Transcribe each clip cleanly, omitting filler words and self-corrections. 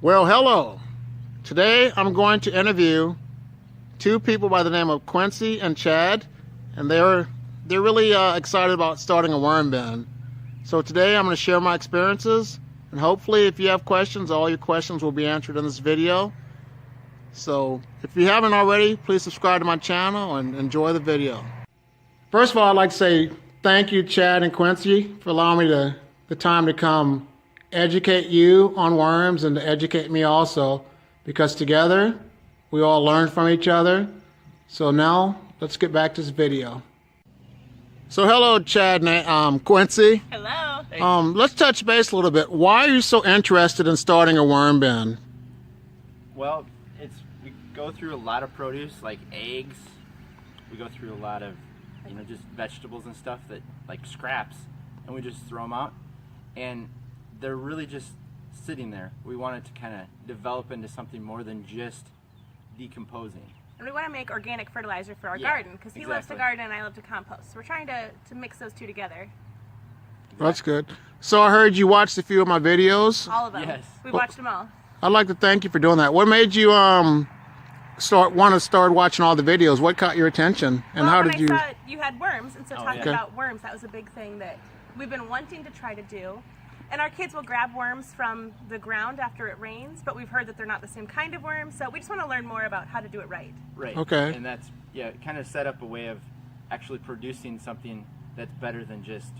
Well, hello. Today I'm going to interview two people by the name of Quincy and Chad, and they're really excited about starting a worm bin. So today I'm going to share my experiences, and hopefully if you have questions, all your questions will be answered in this video. So if you haven't already, please subscribe to my channel and enjoy the video. First of all, I'd like to say thank you, Chad and Quincy, for allowing me the time to come educate you on worms and to educate me also, because together we all learn from each other. So now let's get back to this video. So hello, Chad and Quincy. Hello. Let's touch base a little bit. Why are you so interested in starting a worm bin? Well, we go through a lot of produce like eggs. We go through a lot of just vegetables and stuff that like scraps, and we just throw them out, and they're really just sitting there. We want it to kind of develop into something more than just decomposing. And we want to make organic fertilizer for our garden, because he loves to garden and I love to compost. So we're trying to mix those two together. That's good. So I heard you watched a few of my videos. All of them. Yes. We watched them all. I'd like to thank you for doing that. What made you want to start watching all the videos? What caught your attention, and how did you? When I saw you had worms, and so talking Okay. about worms, that was a big thing that we've been wanting to try to do. And our kids will grab worms from the ground after it rains, but we've heard that they're not the same kind of worms, so we just want to learn more about how to do it right. Right. Okay. And that's kind of set up a way of actually producing something that's better than just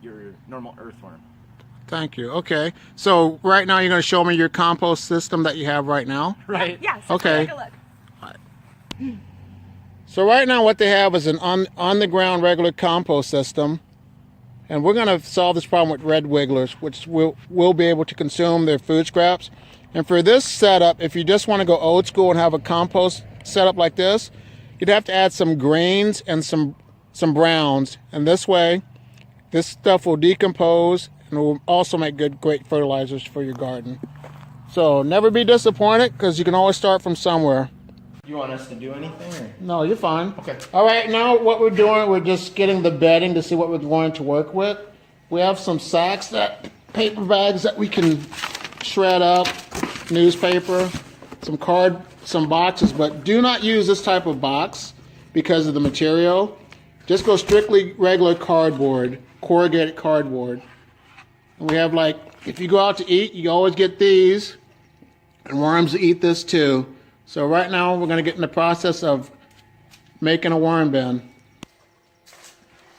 your normal earthworm. Thank you. Okay. So right now you're going to show me your compost system that you have right now. Right. Yeah, so Okay. take a look. So right now what they have is an on the ground regular compost system. And we're going to solve this problem with red wigglers, which will be able to consume their food scraps. And for this setup, if you just want to go old school and have a compost setup like this, you'd have to add some greens and some browns. And this way, this stuff will decompose and will also make great fertilizers for your garden. So never be disappointed, because you can always start from somewhere. Do you want us to do anything? Or? No, you're fine. Okay. All right, now what we're doing, we're just getting the bedding to see what we're going to work with. We have some sacks, paper bags that we can shred up, newspaper, some boxes, but do not use this type of box because of the material. Just go strictly regular cardboard, corrugated cardboard. And we have, like, if you go out to eat, you always get these, and worms eat this too. So right now we're going to get in the process of making a worm bin.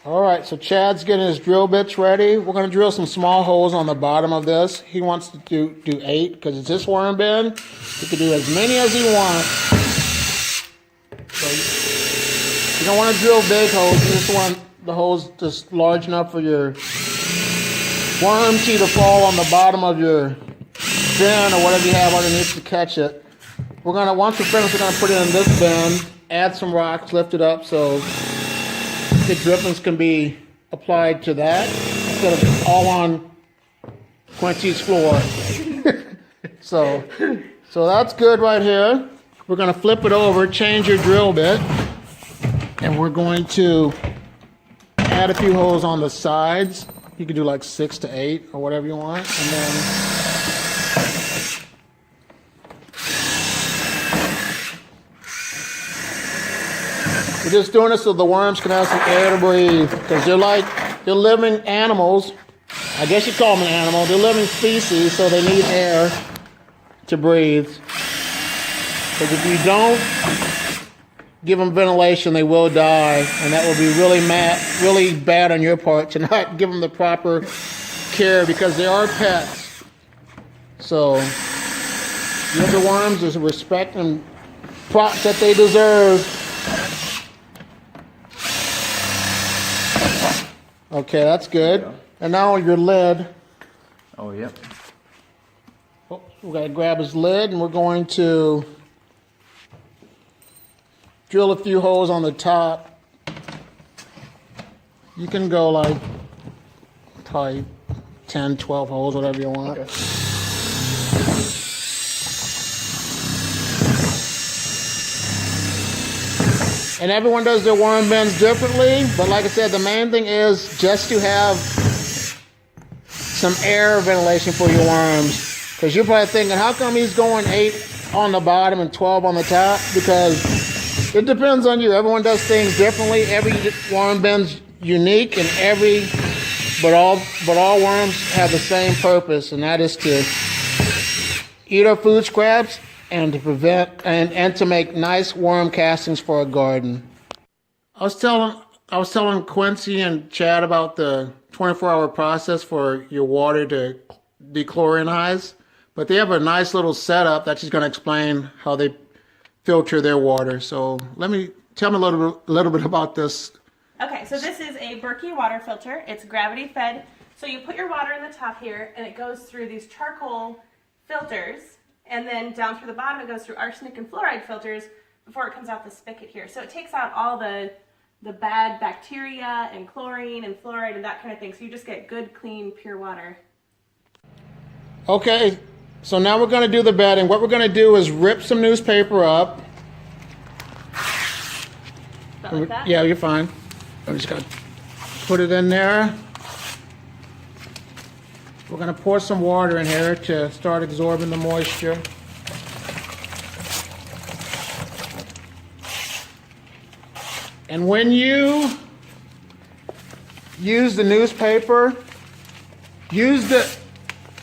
All right, so Chad's getting his drill bits ready. We're going to drill some small holes on the bottom of this. He wants to do 8 because it's his worm bin. He can do as many as he wants. So you don't want to drill big holes. You just want the holes just large enough for your worm to fall on the bottom of your bin or whatever you have underneath to catch it. Once we're finished, we're gonna put it in this bin, add some rocks, lift it up so the drippings can be applied to that instead of all on Quincy's floor. So that's good right here. We're gonna flip it over, change your drill bit, and we're going to add a few holes on the sides. You can do like 6 to 8 or whatever you want, and then we're just doing this so the worms can have some air to breathe, because they're living animals. I guess you call them an animal. They're living species, so they need air to breathe. Because if you don't give them ventilation, they will die, and that will be really bad on your part to not give them the proper care, because they are pets. So give the worms the respect and props that they deserve. Okay, that's good. And now your lid. Oh, yep. Oh, we gotta grab his lid, and we're going to drill a few holes on the top. You can go like probably 10, 12 holes, whatever you want. Okay. And everyone does their worm bins differently, but like I said, the main thing is just to have some air ventilation for your worms. Because you're probably thinking, how come he's going 8 on the bottom and 12 on the top? Because it depends on you. Everyone does things differently. Every worm bin's unique, and but all worms have the same purpose, and that is to eat our food scraps and to prevent and to make nice worm castings for a garden. I was telling Quincy and Chad about the 24-hour process for your water to dechlorinize, but they have a nice little setup that she's going to explain how they filter their water. So tell me a little bit about this. Okay, so this is a Berkey water filter. It's gravity fed. So you put your water in the top here, and it goes through these charcoal filters, and then down through the bottom it goes through arsenic and fluoride filters before it comes out the spigot here. So it takes out all the bad bacteria and chlorine and fluoride and that kind of thing. So you just get good, clean, pure water. Okay, so now we're going to do the bedding. What we're going to do is rip some newspaper up. About like that? Yeah, you're fine. I'm just going to put it in there. We're going to pour some water in here to start absorbing the moisture. And when you use the newspaper, use the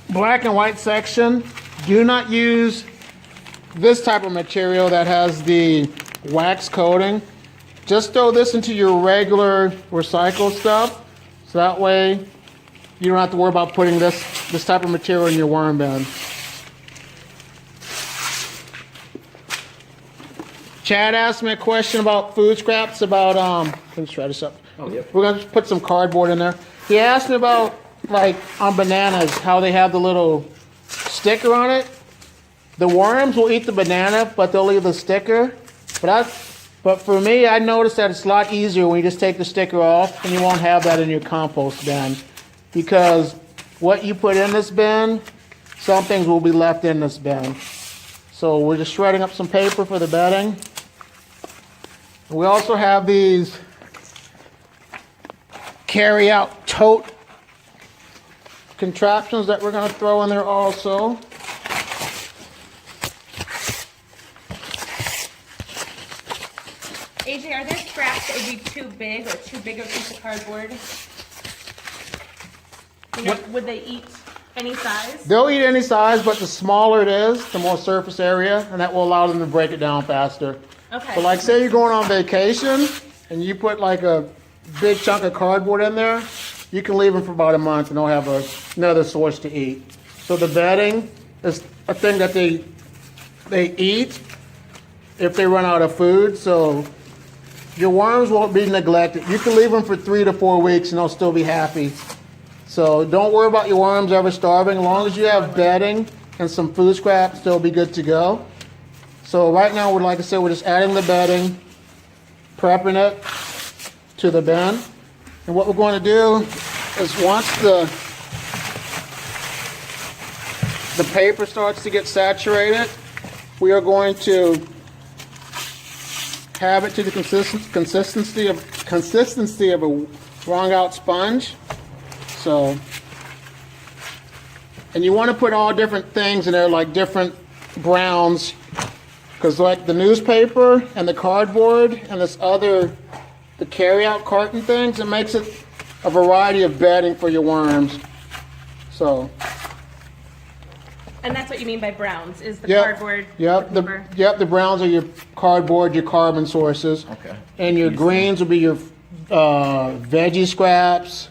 black and white section. Do not use this type of material that has the wax coating. Just throw this into your regular recycled stuff, so that way you don't have to worry about putting this type of material in your worm bin. Chad asked me a question about food scraps, about, let's try this up. Oh, yep. We're going to put some cardboard in there. He asked me about, like, on bananas, how they have the little sticker on it. The worms will eat the banana, but they'll leave the sticker. But for me, I noticed that it's a lot easier when you just take the sticker off, and you won't have that in your compost bin. Because what you put in this bin, some things will be left in this bin. So we're just shredding up some paper for the bedding. We also have these carry-out tote contraptions that we're going to throw in there also. AJ, are there scraps that would be too big or too big of a piece of cardboard? You know, would they eat any size? They'll eat any size, but the smaller it is, the more surface area, and that will allow them to break it down faster. Okay. But like, say you're going on vacation and you put like a big chunk of cardboard in there, you can leave them for about a month and they'll have another source to eat. So the bedding is a thing that they eat if they run out of food. So your worms won't be neglected. You can leave them for 3 to 4 weeks and they'll still be happy. So don't worry about your worms ever starving. As long as you have bedding and some food scraps, they'll be good to go. So right now, like I said, we're just adding the bedding, prepping it to the bin. And what we're going to do is once the paper starts to get saturated, we are going to have it to the consistency of a wrung out sponge. So, and you want to put all different things in there, like different browns, because like the newspaper and the cardboard and the carry-out carton things, it makes it a variety of bedding for your worms. So. And that's what you mean by browns, is the Yep. cardboard? Yep. The browns are your cardboard, your carbon sources. Okay. And your greens will be your veggie scraps,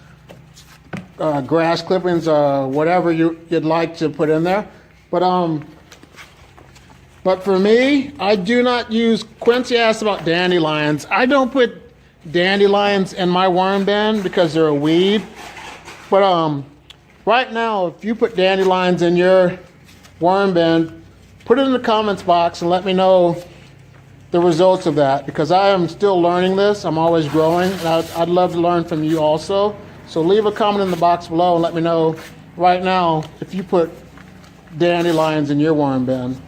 grass clippings, whatever you'd like to put in there. But for me, I do not use. Quincy asked about dandelions. I don't put dandelions in my worm bin because they're a weed. But right now, if you put dandelions in your worm bin, put it in the comments box and let me know the results of that, because I am still learning this. I'm always growing, and I'd love to learn from you also. So leave a comment in the box below and let me know right now if you put dandelions in your worm bin.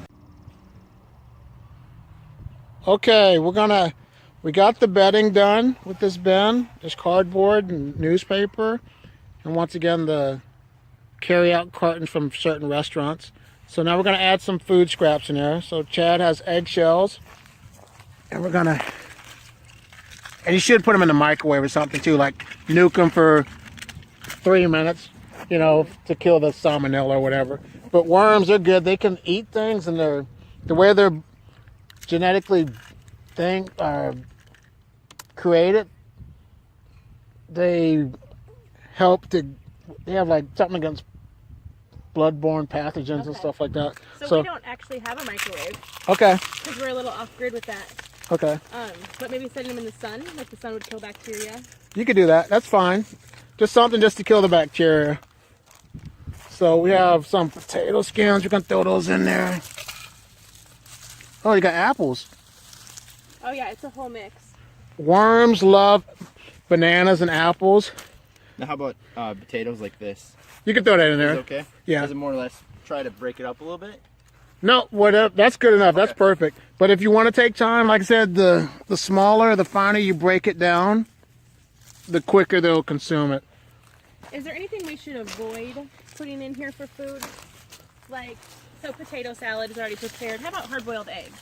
Okay, we got the bedding done with this bin. There's cardboard and newspaper, and once again the carry-out cartons from certain restaurants. So now we're going to add some food scraps in there. So Chad has eggshells. And we're going to... And you should put them in the microwave or something too. Like nuke them for 3 minutes, you know, to kill the salmonella or whatever. But worms are good. They can eat things, and the way they're genetically created, they help to... They have like something against bloodborne pathogens and stuff like that. So we don't actually have a microwave. Okay. Because we're a little off grid with that. Okay. But maybe setting them in the sun, like the sun would kill bacteria. You could do that. That's fine. Just something just to kill the bacteria. So we have some potato skins. We're gonna throw those in there. Oh, you got apples. Oh yeah, it's a whole mix. Worms love bananas and apples. Now how about potatoes like this? You can throw that in there. Is it okay? Yeah. Does it more or less try to break it up a little bit? No, whatever. That's good enough. That's perfect. But if you want to take time, like I said, the smaller, the finer you break it down, the quicker they'll consume it. Is there anything we should avoid putting in here for food? Like, so potato salad is already prepared. How about hard-boiled eggs?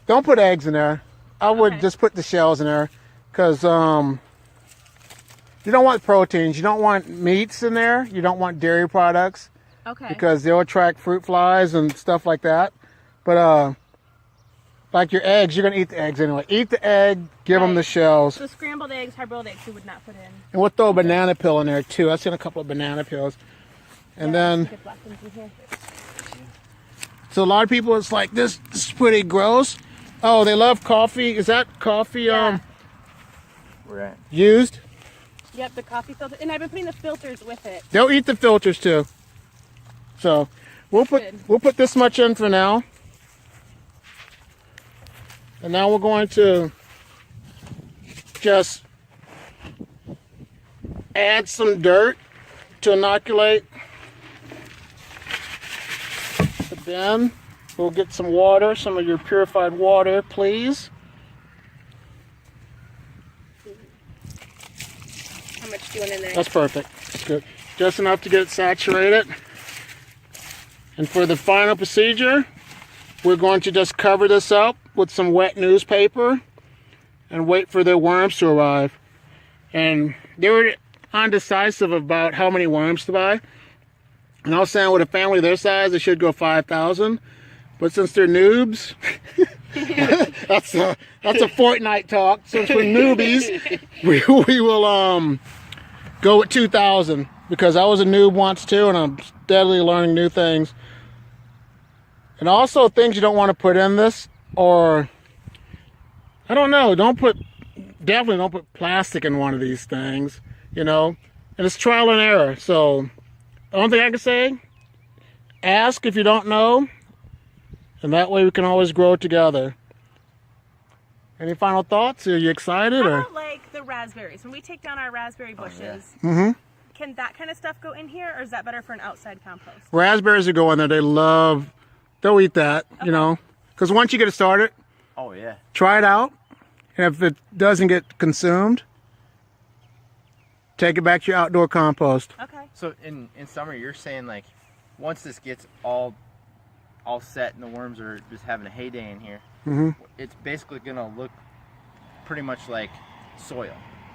Don't put eggs in there. I would just put the shells in there, because you don't want proteins. You don't want meats in there. You don't want dairy products. Okay. Because they'll attract fruit flies and stuff like that. But like your eggs, you're gonna eat the eggs anyway. Eat the egg, give them the shells. So scrambled eggs, hard-boiled eggs, we would not put in. And we'll throw a banana peel in there too. I've seen a couple of banana peels. And then, so a lot of people, it's like, this is pretty gross. Oh, they love coffee. Is that coffee Right. used? Yep, the coffee filter. And I've been putting the filters with it. They'll eat the filters too. So we'll put this much in for now. And now we're going to just add some dirt to inoculate the bin. We'll get some water, some of your purified water, please. How much do you want in there? That's perfect. That's good. Just enough to get it saturated. And for the final procedure, we're going to just cover this up with some wet newspaper and wait for the worms to arrive. And they were undecisive about how many worms to buy. And I was saying with a family their size, it should go 5,000. But since they're noobs, that's a Fortnite talk. Since we're newbies, we will go with 2,000, because I was a noob once too, and I'm steadily learning new things. And also things you don't want to put in this, or I don't know, definitely don't put plastic in one of these things, you know. And it's trial and error. So the only thing I can say, ask if you don't know, and that way we can always grow together. Any final thoughts? Are you excited? How Or about like the raspberries? When we take down our raspberry bushes, can that kind of stuff go in here, or is that better for an outside compost? raspberries will go in there. They'll eat that, you know. Because once you get it started, Oh yeah. try it out. And if it doesn't get consumed, take it back to your outdoor compost. Okay. So in summer, you're saying like, once this gets all set and the worms are just having a heyday in here, it's basically gonna look pretty much like soil.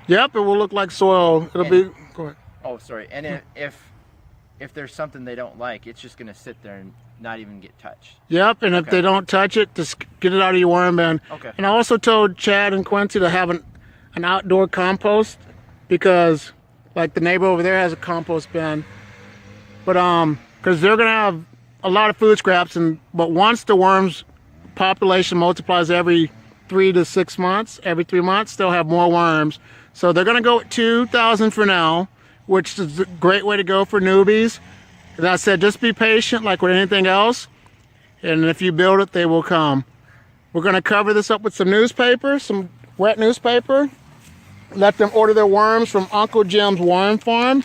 Yep, it will look like soil. It'll be. Go ahead. Oh, sorry. And if there's something they don't like, it's just gonna sit there and not even get touched. Yep, and if they don't touch it, just get it out of your worm bin. Okay. And I also told Chad and Quincy to have an outdoor compost, because like the neighbor over there has a compost bin. But because they're gonna have a lot of food scraps, but once the worms population multiplies every 3 to 6 months, every 3 months, they'll have more worms. So they're gonna go at 2,000 for now, which is a great way to go for newbies. And I said, just be patient like with anything else. And if you build it, they will come. We're gonna cover this up with some newspaper, some wet newspaper. Let them order their worms from Uncle Jim's Worm Farm.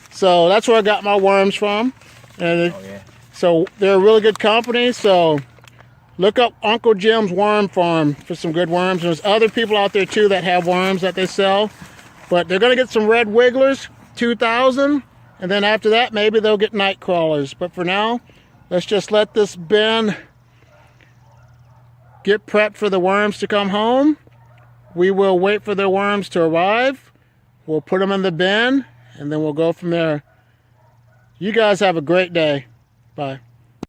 So that's where I got my worms from. And so they're a really good company. So look up Uncle Jim's Worm Farm for some good worms. And there's other people out there too that have worms that they sell. But they're gonna get some red wigglers, 2,000. And then after that, maybe they'll get night crawlers. But for now, let's just let this bin get prepped for the worms to come home. We will wait for the worms to arrive. We'll put them in the bin, and then we'll go from there. You guys have a great day. Bye.